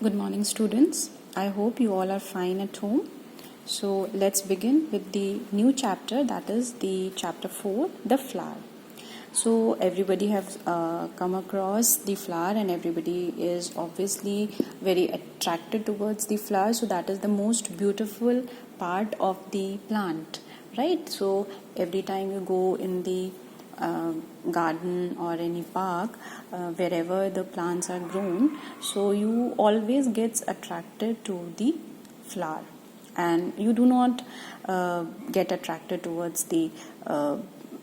Good morning, students. I hope you all are fine at home. So let's begin with the new chapter, that is the chapter 4, the flower. So everybody have come across the flower and everybody is obviously very attracted towards the flower. So that is the most beautiful part of the plant, right? So every time you go in the garden or any park, wherever the plants are grown, so you always gets attracted to the flower, and you do not get attracted towards the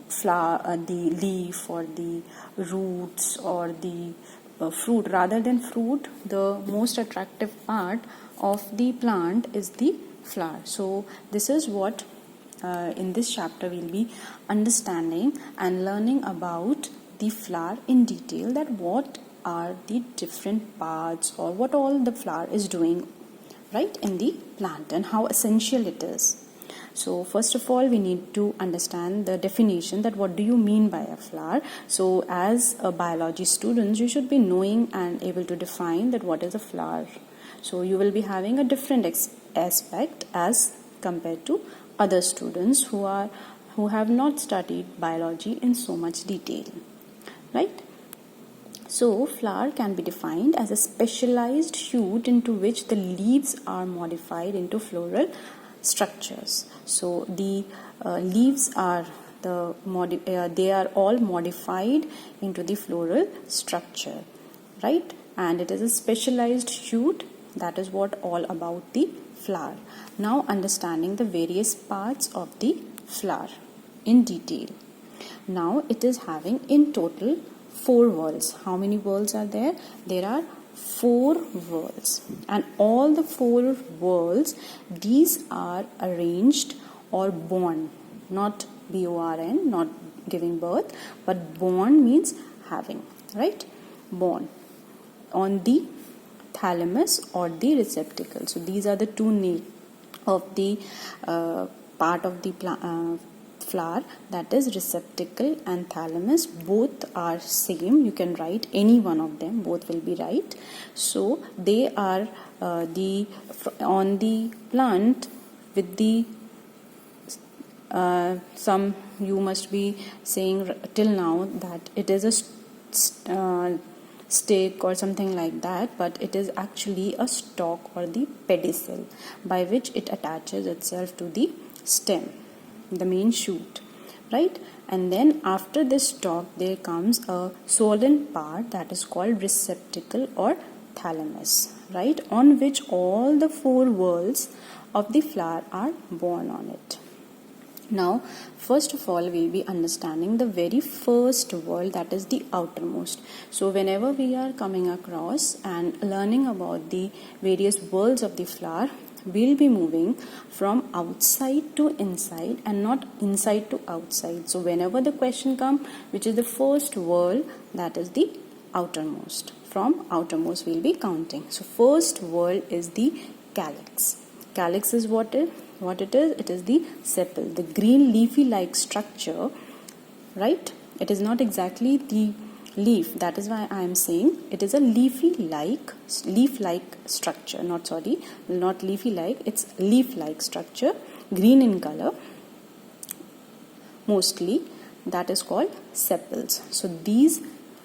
flower, the leaf or the roots or the fruit. Rather than fruit, the most attractive part of the plant is the flower. So this is what in this chapter we'll be understanding and learning about the flower in detail, that what are the different parts or what all the flower is doing right in the plant and how essential it is. So first of all, we need to understand the definition, that what do you mean by a flower. So as a biology student, you should be knowing and able to define that what is a flower. So you will be having a different aspect as compared to other students who have not studied biology in so much detail, right? So flower can be defined as a specialized shoot into which the leaves are modified into floral structures. So the leaves are they are all modified into the floral structure, right? And it is a specialized shoot. That is what all about the flower. Now understanding the various parts of the flower in detail. Now it is having in total 4 whorls. How many whorls are there? There are 4 whorls, and all the 4 whorls, these are arranged or born, not born, not giving birth, but born means having, right? Born on the thalamus or the receptacle. So these are the two names of the part of the flower, that is receptacle and thalamus. Both are same. You can write any one of them, both will be right. So they are on the plant with the some, you must be saying till now that it is a stake or something like that, but it is actually a stalk or the pedicel by which it attaches itself to the stem, the main shoot, right? And then after this stalk there comes a swollen part, that is called receptacle or thalamus, right, on which all the 4 whorls of the flower are born on it. Now, first of all, we'll be understanding the very first whorl, that is the outermost. So, whenever we are coming across and learning about the various whorls of the flower, we'll be moving from outside to inside and not inside to outside. So, whenever the question comes, which is the first whorl, that is the outermost. From outermost, we'll be counting. So, first whorl is the calyx. Calyx is what it is? It is the sepal, the green leafy like structure, right? It is not exactly the leaf, that is why I am saying it is a leaf like structure, not leafy like, it's leaf like structure, green in color mostly, that is called sepals. So these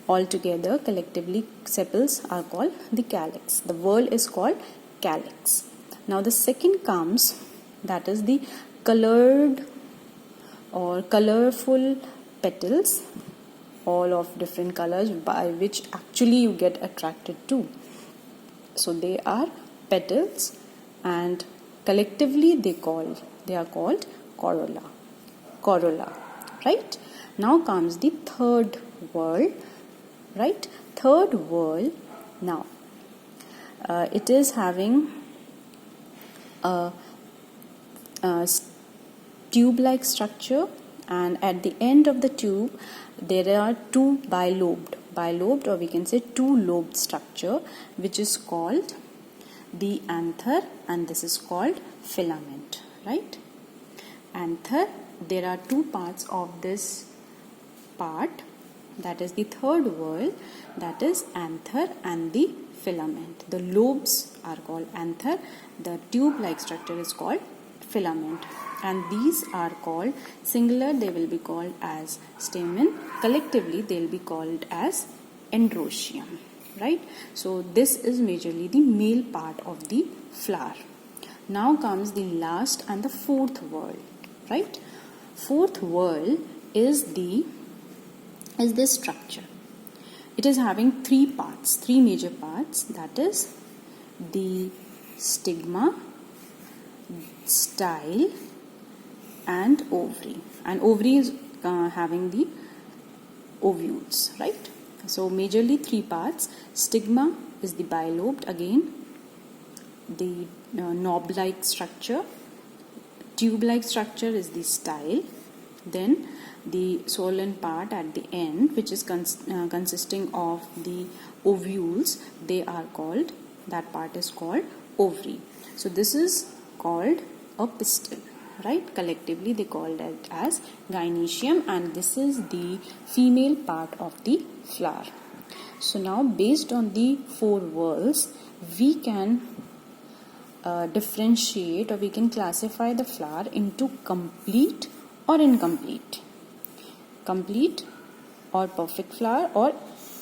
altogether collectively sepals are called the calyx. The whorl is called calyx. Now the second comes, that is the colored or colorful petals, all of different colors, by which actually you get attracted to. So they are petals, and collectively they are called corolla, right? Now comes the third whorl, right? Third whorl. Now it is having a tube-like structure, and at the end of the tube there are 2 bilobed, or we can say 2-lobed structure, which is called the anther, and this is called filament, right? Anther, there are 2 parts of this part, that is the third whorl, that is anther and the filament. The lobes are called anther. The tube-like structure is called filament. And these are called singular, they will be called as stamen. Collectively, they will be called as androecium. Right? So this is majorly the male part of the flower. Now comes the last and the fourth whorl. Right? Fourth whorl is this structure. It is having three major parts, that is the stigma, style, and ovary. And ovary is having the ovules, right? So majorly three parts. Stigma is the bilobed, again the knob-like structure. Tube-like structure is the style. Then the swollen part at the end, which is consisting of the ovules, that part is called ovary. So this is called a pistil, right? Collectively they called it as gynoecium, and this is the female part of the flower. So now, based on the four whorls, we can differentiate, or we can classify the flower into complete or incomplete. Complete or perfect flower, or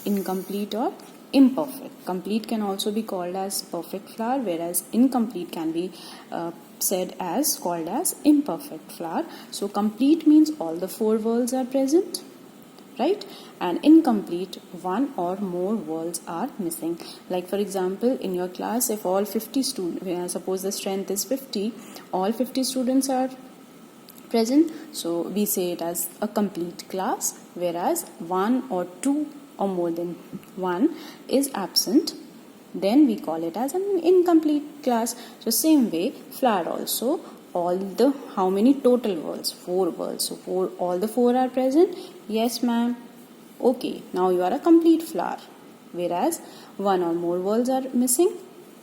incomplete or imperfect. Complete can also be called as perfect flower, whereas incomplete can be called as imperfect flower. So complete means all the four whorls are present, right? And incomplete, one or more whorls are missing. Like for example, in your class, if all 50 students, suppose the strength is 50, all 50 students are present, so we say it as a complete class, whereas one or two or more than one is absent, then we call it as an incomplete class. So same way, flower also, how many total whorls? 4 whorls. So all the 4 are present? Yes ma'am. Okay, now you are a complete flower. Whereas one or more whorls are missing?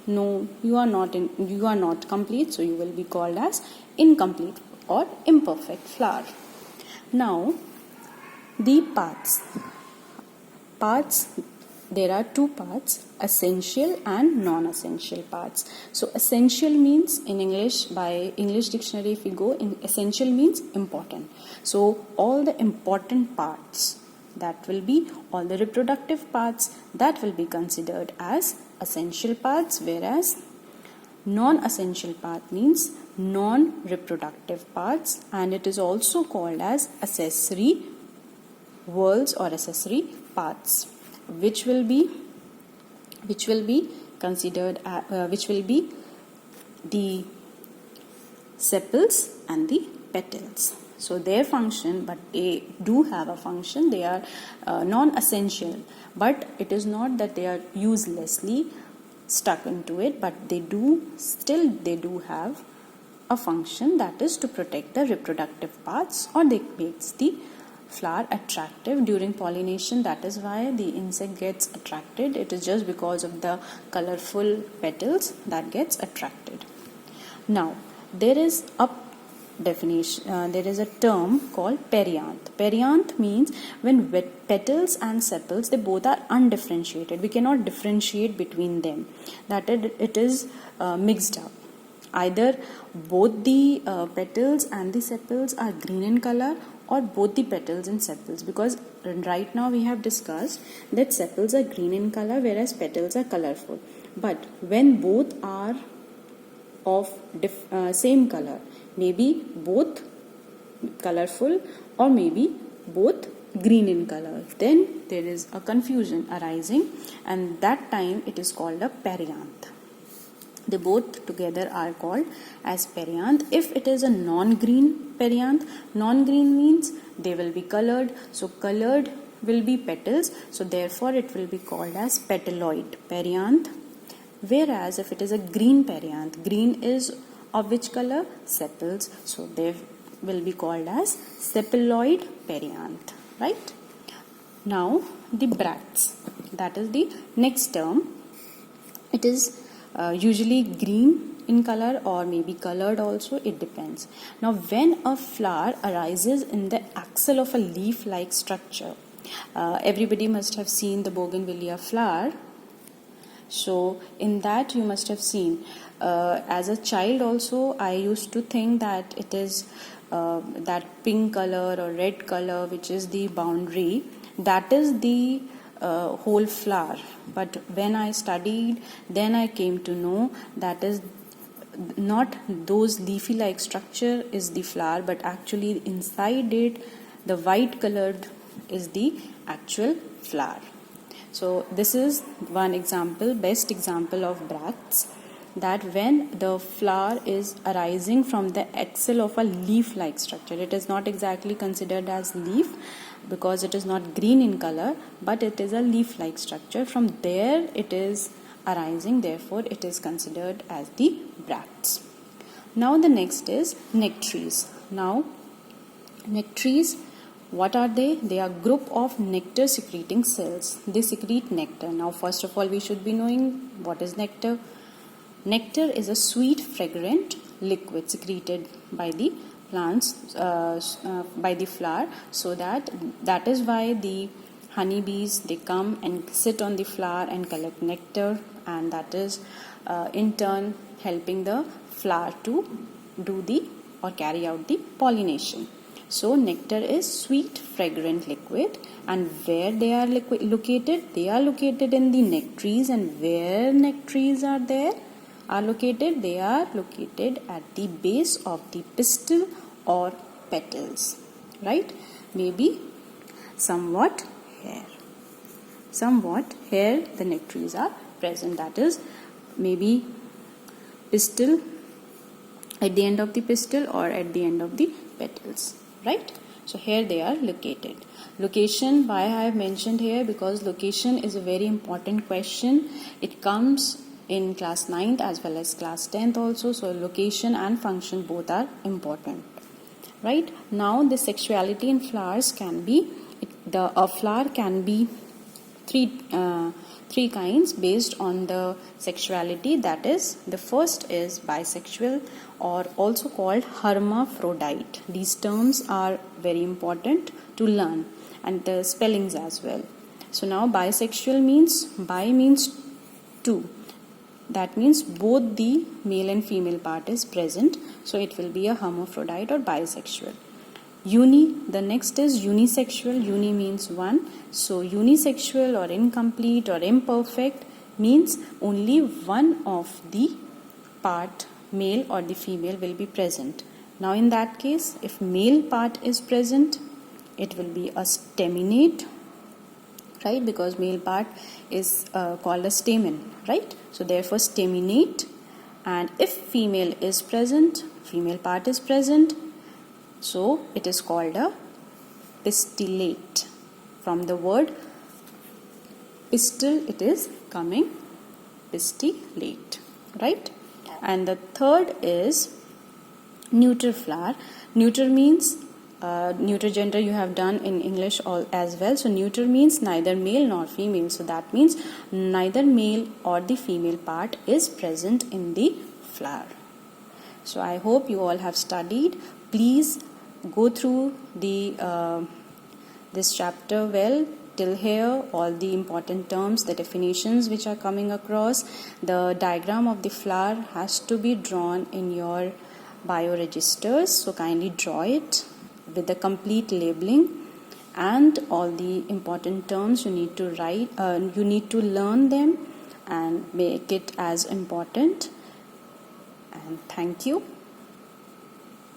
No, you are not complete, so you will be called as incomplete or imperfect flower. Now, the parts, there are two parts, essential and non-essential parts. So essential means, in English, by English dictionary if we go, essential means important. So all the important parts, that will be all the reproductive parts, that will be considered as essential parts, whereas non-essential part means non-reproductive parts, and it is also called as accessory whorls or accessory parts, which will be considered which will be the sepals and the petals. So their function, but they do have a function, they are non-essential, but it is not that they are uselessly stuck into it, but they do have a function, that is to protect the reproductive parts, or they makes the flower attractive during pollination. That is why the insect gets attracted. It is just because of the colorful petals that gets attracted. Now there is a definition, there is a term called perianth. Perianth means when petals and sepals, they both are undifferentiated. We cannot differentiate between them, that it is mixed up. Either both the petals and the sepals are green in color, or both the petals and sepals, because right now we have discussed that sepals are green in color whereas petals are colorful. But when both are of same color, maybe both colorful or maybe both green in color, then there is a confusion arising, and that time it is called a perianth. They both together are called as perianth. If it is a non-green perianth, non-green means they will be colored, so colored will be petals, so therefore it will be called as petaloid perianth. Whereas if it is a green perianth, green is of which color? Sepals, so they will be called as sepaloid perianth, right? Now the bracts, that is the next term. It is usually green in color or maybe colored also, it depends. Now when a flower arises in the axil of a leaf-like structure, everybody must have seen the bougainvillea flower. So in that you must have seen, as a child also I used to think that it is that pink color or red color which is the boundary, that is the whole flower. But when I studied, then I came to know that is not those leafy like structure is the flower, but actually inside it the white colored is the actual flower. So this is one example, best example of bracts, that when the flower is arising from the axil of a leaf like structure, it is not exactly considered as leaf because it is not green in color, but it is a leaf like structure. From there it is arising, therefore it is considered as the bracts. Now the next is nectaries. Now nectaries, what are they? They are group of nectar secreting cells. They secrete nectar. Now first of all we should be knowing what is nectar. Nectar is a sweet fragrant liquid secreted by the plants, by the flower, so that is why the honeybees, they come and sit on the flower and collect nectar, and that is in turn helping the flower to do the or carry out the pollination. So nectar is sweet fragrant liquid, and where they are located? They are located in the nectaries. And where nectaries are there? Are located? They are located at the base of the pistil or petals, right? Maybe somewhat here the nectaries are present, that is maybe pistil, at the end of the pistil or at the end of the petals, right? So here they are located. Location, why I have mentioned here? Because location is a very important question. It comes in class 9th as well as class 10th also. So location and function both are important, right? Now the sexuality in flowers can be, a flower can be three kinds based on the sexuality. That is, the first is bisexual, or also called hermaphrodite. These terms are very important to learn, and the spellings as well. So now bisexual means, bi means two. That means both the male and female part is present. So it will be a hermaphrodite or bisexual. The next is unisexual. Uni means one. So unisexual or incomplete or imperfect means only one of the part, male or the female, will be present. Now in that case, if male part is present, it will be a staminate, right? Because male part is called a stamen, right? So therefore staminate. And if female is present, female part is present, so it is called a pistillate. From the word pistil, it is coming pistillate, right? And the third is neuter flower. Neuter means neuter gender you have done in English as well. So neuter means neither male nor female. So that means neither male or the female part is present in the flower. So I hope you all have studied. Please go through this chapter well till here. All the important terms, the definitions which are coming across, the diagram of the flower has to be drawn in your bio registers. So kindly draw it with the complete labeling, and all the important terms you need to write. You need to learn them and make it as important. And thank you.